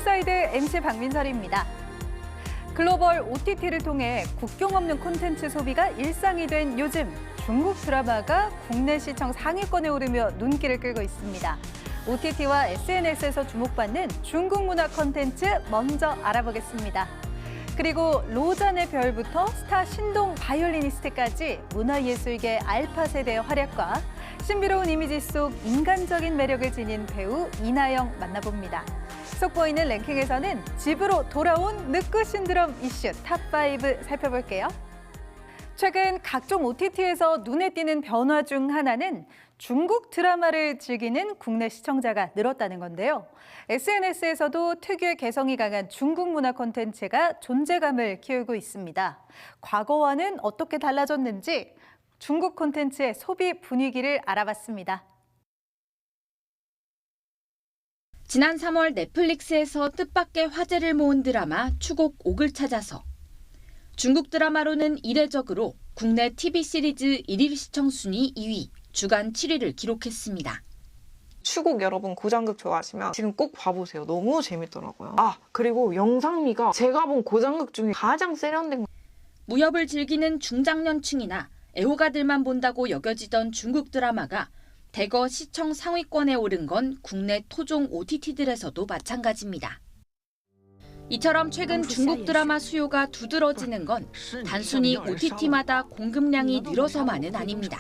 인사이드 MC 박민설입니다. 글로벌 OTT를 통해 국경 없는 콘텐츠 소비가 일상이 된 요즘, 중국 드라마가 국내 시청 상위권에 오르며 눈길을 끌고 있습니다. OTT와 SNS에서 주목받는 중국 문화 콘텐츠 먼저 알아보겠습니다. 그리고 로잔의 별부터 스타 신동 바이올리니스트까지 문화예술계 알파 세대의 활약과 신비로운 이미지 속 인간적인 매력을 지닌 배우 이나영 만나봅니다. 속보이는 랭킹에서는 집으로 돌아온 늑구 신드롬 이슈 탑5 살펴볼게요. 최근 각종 OTT에서 눈에 띄는 변화 중 하나는 중국 드라마를 즐기는 국내 시청자가 늘었다는 건데요. SNS에서도 특유의 개성이 강한 중국 문화 콘텐츠가 존재감을 키우고 있습니다. 과거와는 어떻게 달라졌는지 중국 콘텐츠의 소비 분위기를 알아봤습니다. 지난 3월 넷플릭스에서 뜻밖의 화제를 모은 드라마 추곡 옥을 찾아서. 중국 드라마로는 이례적으로 국내 TV 시리즈 1일 시청 순위 2위, 주간 7위를 기록했습니다. 추곡 여러분 고장극 좋아하시면 지금 꼭 봐보세요. 너무 재밌더라고요. 그리고 영상미가 제가 본 고장극 중에 가장 세련된 무협을 즐기는 중장년층이나 애호가들만 본다고 여겨지던 중국 드라마가 대거 시청 상위권에 오른 건 국내 토종 OTT들에서도 마찬가지입니다. 이처럼 최근 중국 드라마 수요가 두드러지는 건 단순히 OTT마다 공급량이 늘어서만은 아닙니다.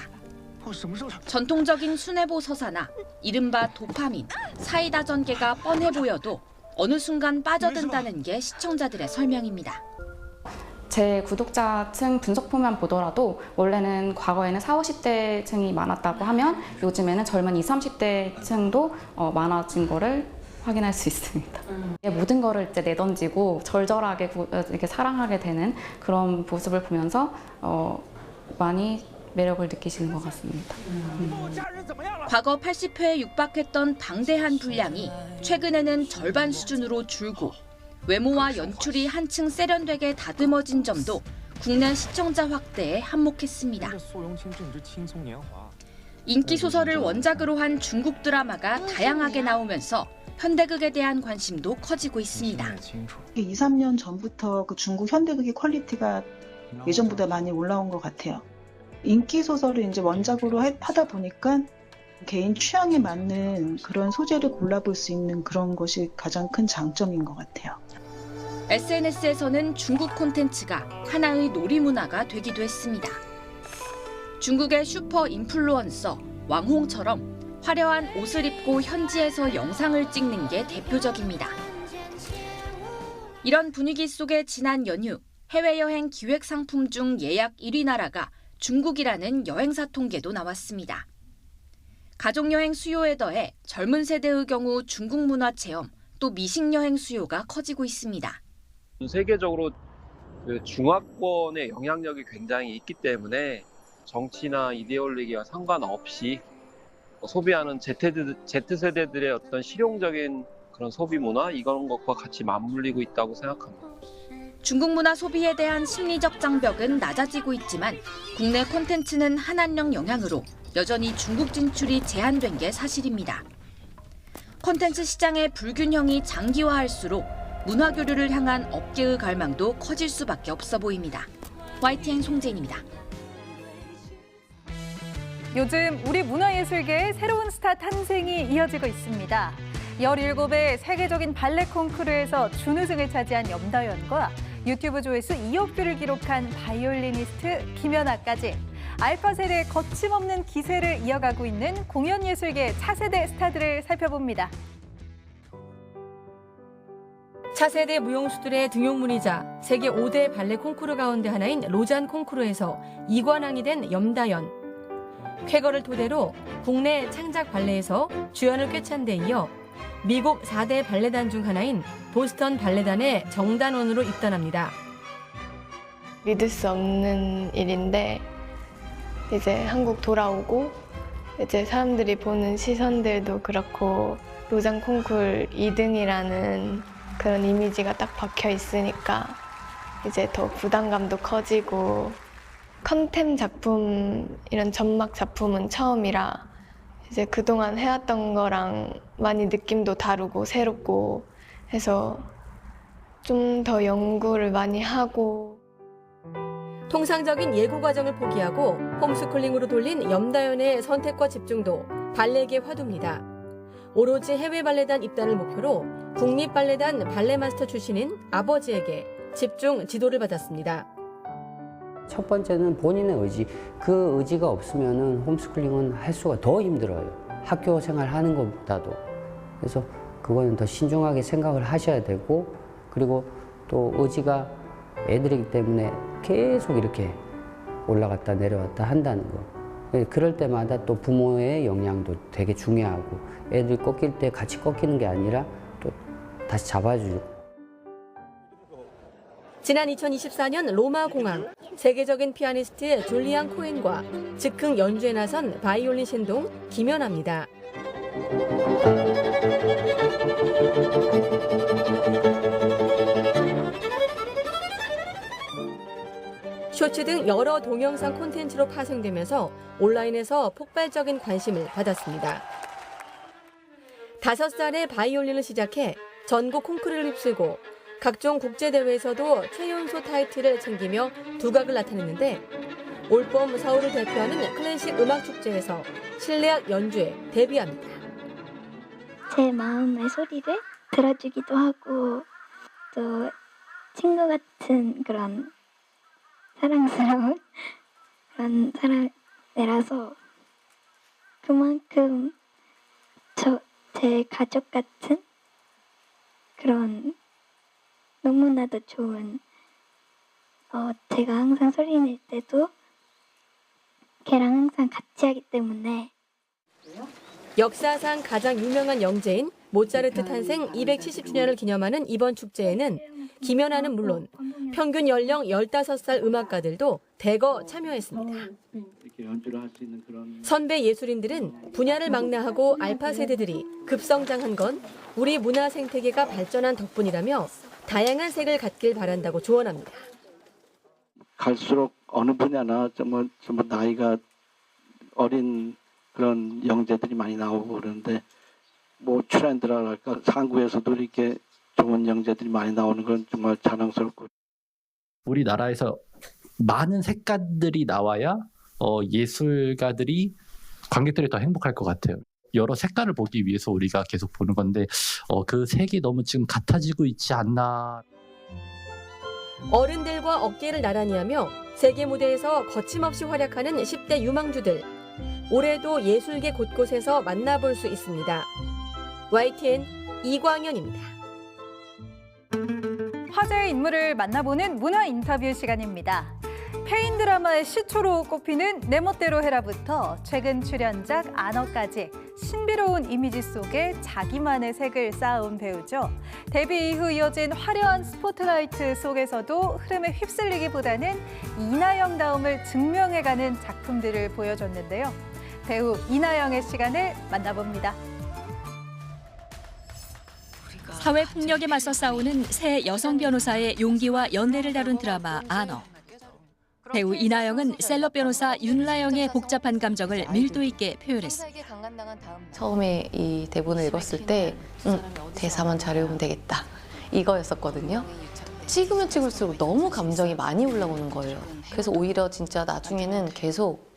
전통적인 순애보 서사나 이른바 도파민, 사이다 전개가 뻔해 보여도 어느 순간 빠져든다는 게 시청자들의 설명입니다. 제 구독자층 분석표만 보더라도 원래는 과거에는 40, 50대층이 많았다고 하면 요즘에는 젊은 20, 30대층도 많아진 거를 확인할 수 있습니다. 모든 거를 이제 내던지고 절절하게 이렇게 사랑하게 되는 그런 모습을 보면서 많이 매력을 느끼시는 것 같습니다. 과거 80회에 육박했던 방대한 분량이 최근에는 절반 수준으로 줄고 외모와 연출이 한층 세련되게 다듬어진 점도 국내 시청자 확대에 한몫했습니다. 인기 소설을 원작으로 한 중국 드라마가 다양하게 나오면서 현대극에 대한 관심도 커지고 있습니다. 2, 3년 전부터 그 중국 현대극의 퀄리티가 예전보다 많이 올라온 것 같아요. 인기 소설을 이제 원작으로 하다 보니까 개인 취향에 맞는 그런 소재를 골라볼 수 있는 그런 것이 가장 큰 장점인 것 같아요. SNS에서는 중국 콘텐츠가 하나의 놀이 문화가 되기도 했습니다. 중국의 슈퍼 인플루언서 왕홍처럼 화려한 옷을 입고 현지에서 영상을 찍는 게 대표적입니다. 이런 분위기 속에 지난 연휴 해외여행 기획 상품 중 예약 1위 나라가 중국이라는 여행사 통계도 나왔습니다. 가족여행 수요에 더해 젊은 세대의 경우 중국 문화 체험, 또 미식여행 수요가 커지고 있습니다. 세계적으로 중화권의 영향력이 굉장히 있기 때문에 정치나 이데올로기와 상관없이 소비하는 Z세대들의 어떤 실용적인 그런 소비 문화, 이런 것과 같이 맞물리고 있다고 생각합니다. 중국 문화 소비에 대한 심리적 장벽은 낮아지고 있지만 국내 콘텐츠는 한한령 영향으로 여전히 중국 진출이 제한된 게 사실입니다. 콘텐츠 시장의 불균형이 장기화할수록 문화 교류를 향한 업계의 갈망도 커질 수밖에 없어 보입니다. YTN 송재인입니다. 요즘 우리 문화예술계의 새로운 스타 탄생이 이어지고 있습니다. 17회 세계적인 발레 콩쿠르에서 준우승을 차지한 염다연과 유튜브 조회수 2억 뷰를 기록한 바이올리니스트 김연아까지 알파 세대의 거침없는 기세를 이어가고 있는 공연예술계 차세대 스타들을 살펴봅니다. 차세대 무용수들의 등용문이자 세계 5대 발레 콩쿠르 가운데 하나인 로잔 콩쿠르에서 2관왕이 된 염다연. 쾌거를 토대로 국내 창작 발레에서 주연을 꿰찬 데 이어 미국 4대 발레단 중 하나인 보스턴 발레단의 정단원으로 입단합니다. 믿을 수 없는 일인데 이제 한국 돌아오고 이제 사람들이 보는 시선들도 그렇고 로잔 콩쿨 2등이라는 그런 이미지가 딱 박혀 있으니까 이제 더 부담감도 커지고 컨템 작품, 이런 전막 작품은 처음이라 이제 그동안 해왔던 거랑 많이 느낌도 다르고 새롭고 해서 좀 더 연구를 많이 하고 통상적인 예고 과정을 포기하고 홈스쿨링으로 돌린 염다연의 선택과 집중도 발레계의 화두입니다. 오로지 해외 발레단 입단을 목표로 국립발레단 발레마스터 출신인 아버지에게 집중 지도를 받았습니다. 첫 번째는 본인의 의지. 그 의지가 없으면은 홈스쿨링은 할 수가 더 힘들어요. 학교 생활하는 것보다도. 그래서 그거는 더 신중하게 생각을 하셔야 되고, 그리고 또 의지가 애들이기 때문에 계속 이렇게 올라갔다 내려왔다 한다는 거. 그럴 때마다 또 부모의 영향도 되게 중요하고, 애들이 꺾일 때 같이 꺾이는 게 아니라 또 다시 잡아주고. 지난 2024년 로마 공항, 세계적인 피아니스트 줄리안 코엔과 즉흥 연주에 나선 바이올린 신동 김연아입니다. 쇼츠 등 여러 동영상 콘텐츠로 파생되면서 온라인에서 폭발적인 관심을 받았습니다. 5살에 바이올린을 시작해 전국 콩쿠르를 휩쓸고 각종 국제대회에서도 최연소 타이틀을 챙기며 두각을 나타냈는데 올봄 서울을 대표하는 클래식 음악축제에서 실내악 연주에 데뷔합니다. 제 마음의 소리를 들어주기도 하고 또 친구 같은 그런 사랑스러운 그런 사람이라서 그만큼 제 가족 같은 그런 너무나도 좋은 제가 항상 소리 낼 때도 걔랑 항상 같이 하기 때문에 역사상 가장 유명한 영재인 모차르트 탄생 270주년을 기념하는 이번 축제에는 김연아는 물론 평균 연령 15살 음악가들도 대거 참여했습니다. 선배 예술인들은 분야를 망라하고 알파 세대들이 급성장한 건 우리 문화 생태계가 발전한 덕분이라며 다양한 색을 갖길 바란다고 조언합니다. 갈수록 어느 분야나 좀 나이가 어린 그런 영재들이 많이 나오고 그러는데 뭐 트렌드랄까 한국에서도 이렇게 좋은 영재들이 많이 나오는 건 정말 자랑스럽고 우리나라에서 많은 색깔들이 나와야 예술가들이 관객들이 더 행복할 것 같아요. 여러 색깔을 보기 위해서 우리가 계속 보는 건데 그 색이 너무 지금 같아지고 있지 않나. 어른들과 어깨를 나란히 하며 세계 무대에서 거침없이 활약하는 10대 유망주들. 올해도 예술계 곳곳에서 만나볼 수 있습니다. YTN 이광현입니다. 화제의 인물을 만나보는 문화 인터뷰 시간입니다. 페인 드라마의 시초로 꼽히는 내 멋대로 해라부터 최근 출연작 안어까지 신비로운 이미지 속에 자기만의 색을 쌓아온 배우죠. 데뷔 이후 이어진 화려한 스포트라이트 속에서도 흐름에 휩쓸리기보다는 이나영다움을 증명해가는 작품들을 보여줬는데요. 배우 이나영의 시간을 만나봅니다. 사회폭력에 맞서 싸우는 새 여성 변호사의 용기와 연대를 다룬 드라마 안어. 배우 이나영은 셀럽 변호사 윤라영의 복잡한 감정을 밀도 있게 표현했습니다. 처음에 이 대본을 읽었을 때 대사만 잘 외우면 되겠다 이거였었거든요. 찍으면 찍을수록 너무 감정이 많이 올라오는 거예요. 그래서 오히려 진짜 나중에는 계속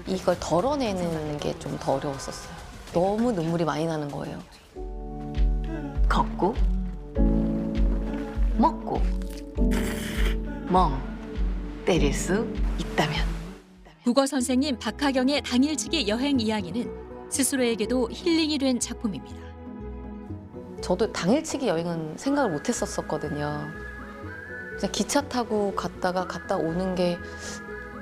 이걸 덜어내는 게 좀 더 어려웠었어요. 너무 눈물이 많이 나는 거예요. 걷고 먹고 멍 때릴 수 있다면. 국어 선생님 박하경의 당일치기 여행 이야기는 스스로에게도 힐링이 된 작품입니다. 저도 당일치기 여행은 생각을 못 했었거든요. 그냥 기차 타고 갔다 오는 게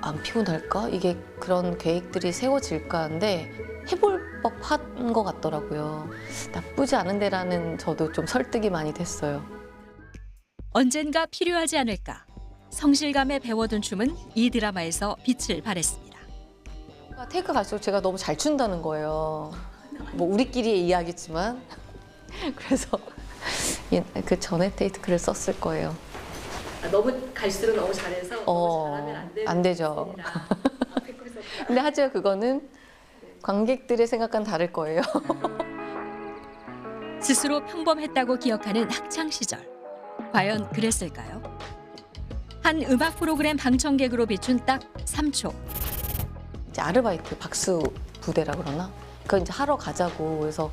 안 피곤할까? 이게 그런 계획들이 세워질까 하는데 해볼 법한 것 같더라고요. 나쁘지 않은 데라는 저도 좀 설득이 많이 됐어요. 언젠가 필요하지 않을까. 성실감에 배워둔 춤은 이 드라마에서 빛을 발했습니다. 테이크 갈수록 제가 너무 잘 춘다는 거예요. 뭐 우리끼리의 이야기지만 그래서 그 전에 테이크를 썼을 거예요. 너무 갈수록 너무 잘해서 잘하면 안 되죠. 근데 하지만 그거는 관객들의 생각과는 다를 거예요. 스스로 평범했다고 기억하는 학창 시절. 과연 그랬을까요? 한 음악 프로그램 방청객으로 비춘 딱 3초. 이제 아르바이트 박수 부대라 그러나? 그거 이제 하러 가자고 그래서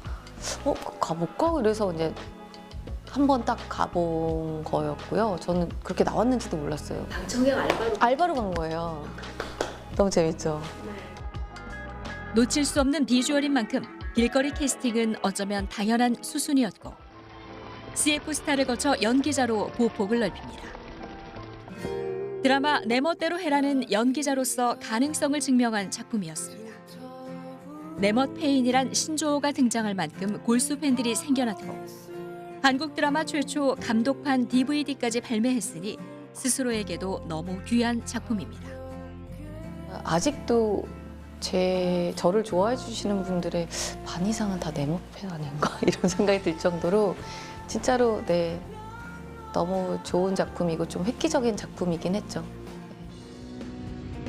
가볼까? 그래서 이제 한 번 딱 가본 거였고요. 저는 그렇게 나왔는지도 몰랐어요. 방청객 알바로 간 거예요. 너무 재밌죠? 놓칠 수 없는 비주얼인 만큼 길거리 캐스팅은 어쩌면 당연한 수순이었고 CF 스타를 거쳐 연기자로 보폭을 넓힙니다. 드라마 내 멋대로 해라는 연기자로서 가능성을 증명한 작품이었습니다. 내멋 페인이란 신조어가 등장할 만큼 골수 팬들이 생겨났고 한국 드라마 최초 감독판 DVD까지 발매했으니 스스로에게도 너무 귀한 작품입니다. 아직도 저를 좋아해 주시는 분들의 반 이상은 다 내멋 팬 아닌가 이런 생각이 들 정도로 진짜로 너무 좋은 작품이고 좀 획기적인 작품이긴 했죠.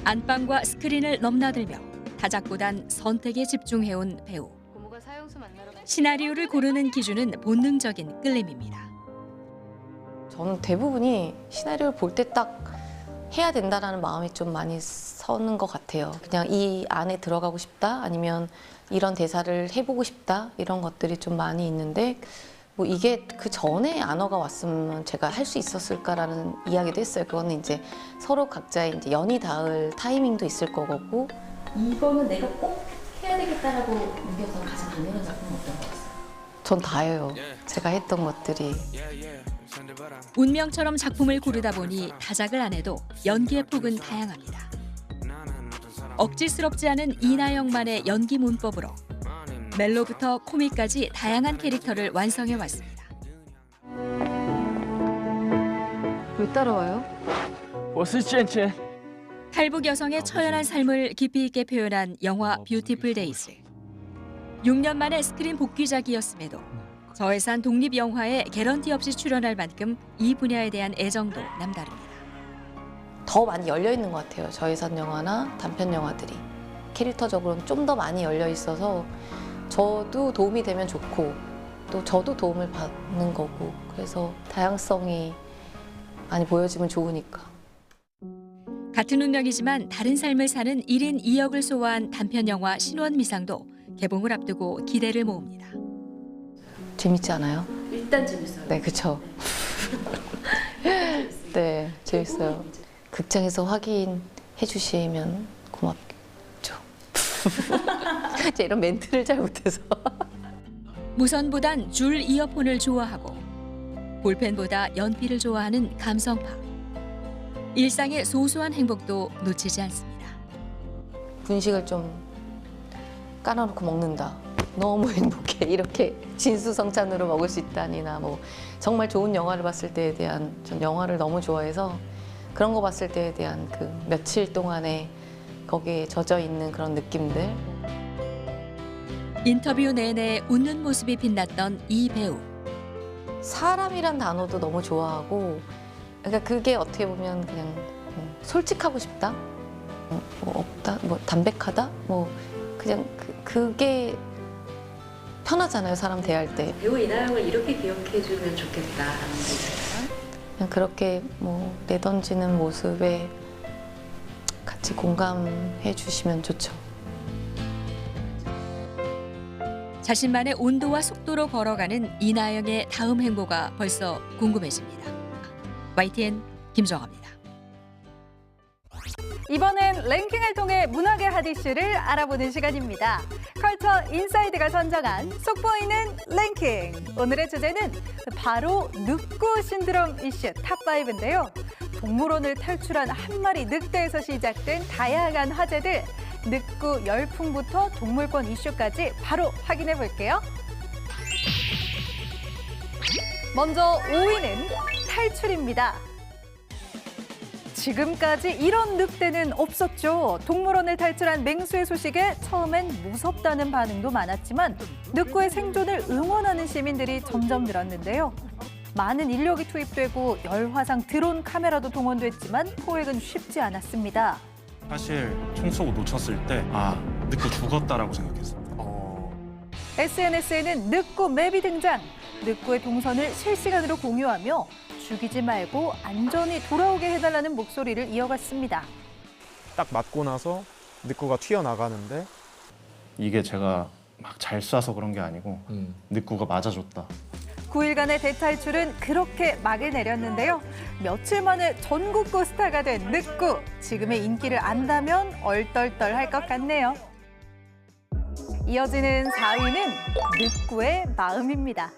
안방과 스크린을 넘나들며 다작보단 선택에 집중해온 배우. 시나리오를 고르는 기준은 본능적인 끌림입니다. 저는 대부분이 시나리오를 볼 때 딱 해야 된다라는 마음이 좀 많이 서는 것 같아요. 그냥 이 안에 들어가고 싶다 아니면 이런 대사를 해보고 싶다 이런 것들이 좀 많이 있는데 뭐 이게 그 전에 안어가 왔으면 제가 할 수 있었을까라는 이야기도 했어요. 그거는 이제 서로 각자의 이제 연이 닿을 타이밍도 있을 거고. 이거는 내가 꼭 해야 되겠다라고 느꼈던 가장 강렬한 작품은 어떤 거였어요? 전 다예요. 제가 했던 것들이. 운명처럼 작품을 고르다 보니 다작을 안 해도 연기의 폭은 다양합니다. 억지스럽지 않은 이나영만의 연기 문법으로 멜로부터 코믹까지 다양한 캐릭터를 완성해 왔습니다. 왜 따라와요? 탈북 여성의 처연한 삶을 깊이 있게 표현한 영화 뷰티풀 데이즈. 6년 만에 스크린 복귀작이었음에도 저예산 독립 영화에 개런티 없이 출연할 만큼 이 분야에 대한 애정도 남다릅니다. 더 많이 열려 있는 것 같아요. 저예산 영화나 단편 영화들이 캐릭터적으로는 좀 더 많이 열려 있어서 저도 도움이 되면 좋고 또 저도 도움을 받는 거고 그래서 다양성이 많이 보여지면 좋으니까. 같은 운명이지만 다른 삶을 사는 1인 2역을 소화한 단편 영화 신원미상도 개봉을 앞두고 기대를 모읍니다. 재밌지 않아요? 일단 재밌어요. 네, 그렇죠. 네, 재밌어요. 극장에서 확인해 주시면 고맙죠. 제가 이런 멘트를 잘 못해서. 무선보단 줄 이어폰을 좋아하고 볼펜보다 연필을 좋아하는 감성파. 일상의 소소한 행복도 놓치지 않습니다. 분식을 좀 깔아놓고 먹는다. 너무 행복해. 이렇게 진수성찬으로 먹을 수 있다니나 뭐 정말 좋은 영화를 봤을 때에 대한 전 영화를 너무 좋아해서 그런 거 봤을 때에 대한 그 며칠 동안에 거기에 젖어 있는 그런 느낌들. 인터뷰 내내 웃는 모습이 빛났던 이 배우. 사람이란 단어도 너무 좋아하고 그러니까 그게 어떻게 보면 그냥 솔직하고 싶다? 뭐 없다? 뭐 담백하다? 뭐 그냥 그게 편하잖아요, 사람 대할 때. 배우 이나영을 이렇게 기억해주면 좋겠다라는 게 있어요? 그냥 그렇게 뭐 내던지는 모습에 같이 공감해 주시면 좋죠. 자신만의 온도와 속도로 걸어가는 이나영의 다음 행보가 벌써 궁금해집니다. YTN 김정아입니다. 이번엔 랭킹을 통해 문학의 핫이슈를 알아보는 시간입니다. 컬처 인사이드가 선정한 속보이는 랭킹. 오늘의 주제는 바로 늑구 신드롬 이슈 탑5인데요. 동물원을 탈출한 한 마리 늑대에서 시작된 다양한 화제들. 늑구 열풍부터 동물권 이슈까지 바로 확인해 볼게요. 먼저 5위는 탈출입니다. 지금까지 이런 늑대는 없었죠. 동물원을 탈출한 맹수의 소식에 처음엔 무섭다는 반응도 많았지만 늑구의 생존을 응원하는 시민들이 점점 늘었는데요. 많은 인력이 투입되고 열화상 드론 카메라도 동원됐지만 포획은 쉽지 않았습니다. 사실 총 쏘고 놓쳤을 때 늑대 죽었다라고 생각했어요. SNS에는 늑구 맵이 등장. 늑구의 동선을 실시간으로 공유하며 죽이지 말고 안전히 돌아오게 해달라는 목소리를 이어갔습니다. 딱 맞고 나서 늑구가 튀어나가는데 이게 제가 막 잘 쏴서 그런 게 아니고 늑구가 맞아줬다. 9일간의 대탈출은 그렇게 막을 내렸는데요. 며칠 만에 전국구 스타가 된 늑구. 지금의 인기를 안다면 얼떨떨할 것 같네요. 이어지는 4위는 늑구의 마음입니다.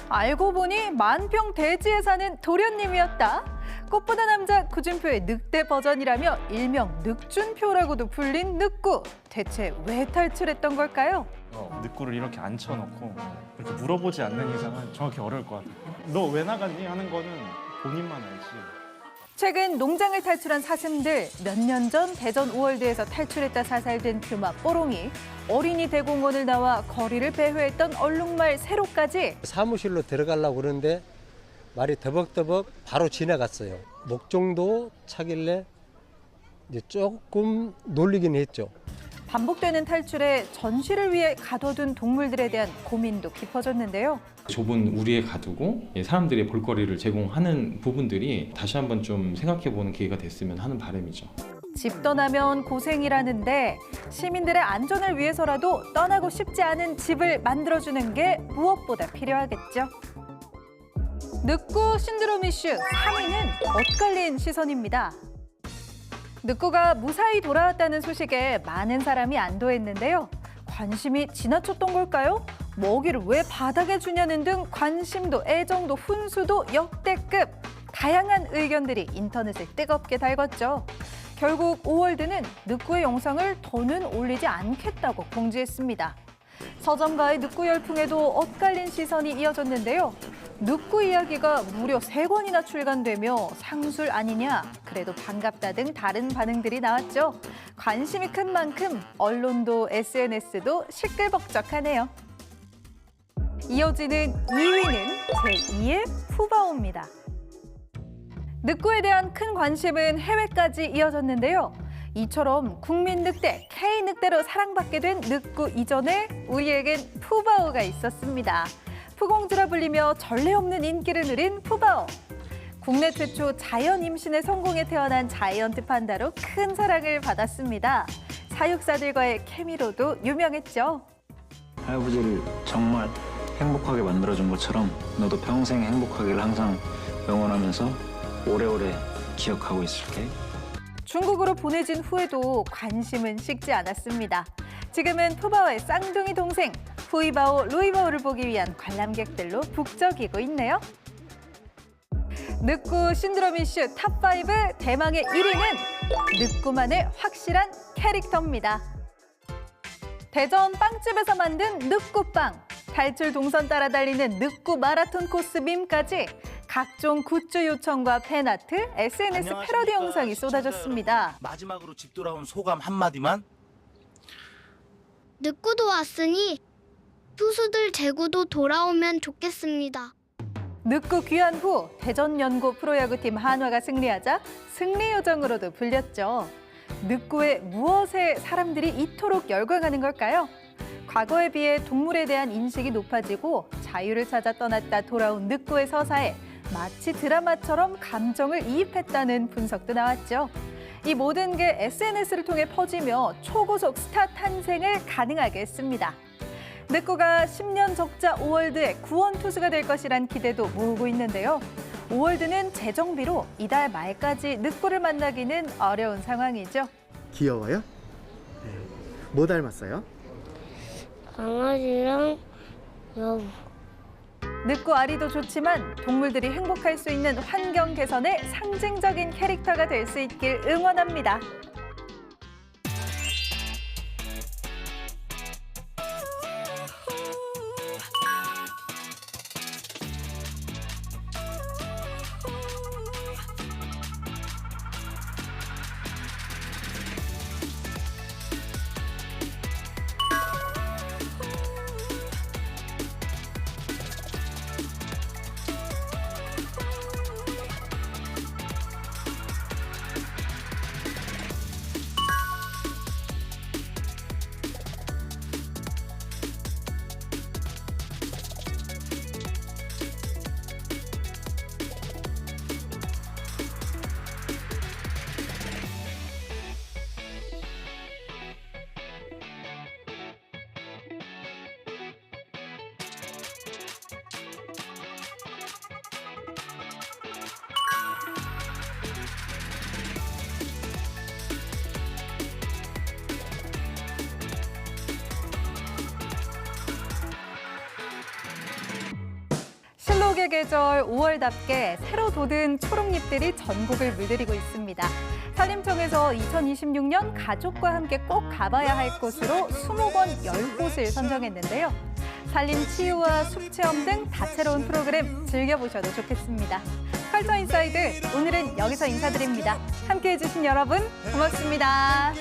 알고 보니 만평 대지에 사는 도련님이었다. 꽃보다 남자 구준표의 늑대 버전이라며 일명 늑준표라고도 불린 늑구. 대체 왜 탈출했던 걸까요? 늑구를 이렇게 앉혀놓고 이렇게 물어보지 않는 이상은 정확히 어려울 것 같아요. 너 왜 나갔니? 하는 거는 본인만 알지. 최근 농장을 탈출한 사슴들. 몇 년 전 대전 우월드에서 탈출했다 사살된 퓨마 뽀롱이, 어린이 대공원을 나와 거리를 배회했던 얼룩말 세로까지 사무실로 들어가려고 그러는데 말이 더벅더벅 바로 지나갔어요. 목정도 차길래 이제 조금 놀리긴 했죠. 반복되는 탈출에 전시를 위해 가둬둔 동물들에 대한 고민도 깊어졌는데요. 좁은 우리에 가두고 사람들의 볼거리를 제공하는 부분들이 다시 한번 좀 생각해보는 기회가 됐으면 하는 바람이죠. 집 떠나면 고생이라는데 시민들의 안전을 위해서라도 떠나고 싶지 않은 집을 만들어주는 게 무엇보다 필요하겠죠. 늑구 신드롬 이슈 3위는 엇갈린 시선입니다. 늑구가 무사히 돌아왔다는 소식에 많은 사람이 안도했는데요. 관심이 지나쳤던 걸까요? 먹이를 왜 바닥에 주냐는 등 관심도 애정도 훈수도 역대급. 다양한 의견들이 인터넷을 뜨겁게 달궜죠. 결국 우월드는 늑구의 영상을 더는 올리지 않겠다고 공지했습니다. 서점가의 늑구 열풍에도 엇갈린 시선이 이어졌는데요. 늑구 이야기가 무려 3권이나 출간되며 상술 아니냐, 그래도 반갑다 등 다른 반응들이 나왔죠. 관심이 큰 만큼 언론도 SNS도 시끌벅적하네요. 이어지는 2위는 제2의 푸바오입니다. 늑구에 대한 큰 관심은 해외까지 이어졌는데요. 이처럼 국민 늑대, K 늑대로 사랑받게 된 늑구 이전에 우리에겐 푸바오가 있었습니다. 푸공주라 불리며 전례 없는 인기를 누린 푸바오. 국내 최초 자연 임신에 성공해 태어난 자이언트 판다로 큰 사랑을 받았습니다. 사육사들과의 케미로도 유명했죠. 할아버지를 정말 행복하게 만들어준 것처럼 너도 평생 행복하기를 항상 응원하면서 오래오래 기억하고 있을게. 중국으로 보내진 후에도 관심은 식지 않았습니다. 지금은 푸바오의 쌍둥이 동생 후이바오, 루이바오를 보기 위한 관람객들로 북적이고 있네요. 늑구 신드롬 이슈 탑5 대망의 1위는 늑구만의 확실한 캐릭터입니다. 대전 빵집에서 만든 늑구빵, 탈출 동선 따라 달리는 늑구 마라톤 코스 밈까지 각종 굿즈 요청과 팬아트, SNS 패러디 영상이 쏟아졌습니다. 마지막으로 집 돌아온 소감 한마디만. 늑구도 왔으니 투수들 제구도 돌아오면 좋겠습니다. 늑구 귀환 후 대전 연고 프로야구팀 한화가 승리하자 승리 요정으로도 불렸죠. 늑구의 무엇에 사람들이 이토록 열광하는 걸까요? 과거에 비해 동물에 대한 인식이 높아지고 자유를 찾아 떠났다 돌아온 늑구의 서사에 마치 드라마처럼 감정을 이입했다는 분석도 나왔죠. 이 모든 게 SNS를 통해 퍼지며 초고속 스타 탄생을 가능하게 했습니다. 늑구가 10년 적자 우월드의 구원 투수가 될 것이란 기대도 모으고 있는데요. 우월드는 재정비로 이달 말까지 늑구를 만나기는 어려운 상황이죠. 귀여워요? 네. 뭐 닮았어요? 강아지랑 여우. 늑구 아리도 좋지만 동물들이 행복할 수 있는 환경 개선의 상징적인 캐릭터가 될 수 있길 응원합니다. 봄의 계절 5월답게 새로 돋은 초록잎들이 전국을 물들이고 있습니다. 산림청에서 2026년 가족과 함께 꼭 가봐야 할 곳으로 수목원 10곳을 선정했는데요. 산림 치유와 숲 체험 등 다채로운 프로그램 즐겨보셔도 좋겠습니다. 컬처 인사이드 오늘은 여기서 인사드립니다. 함께해 주신 여러분 고맙습니다.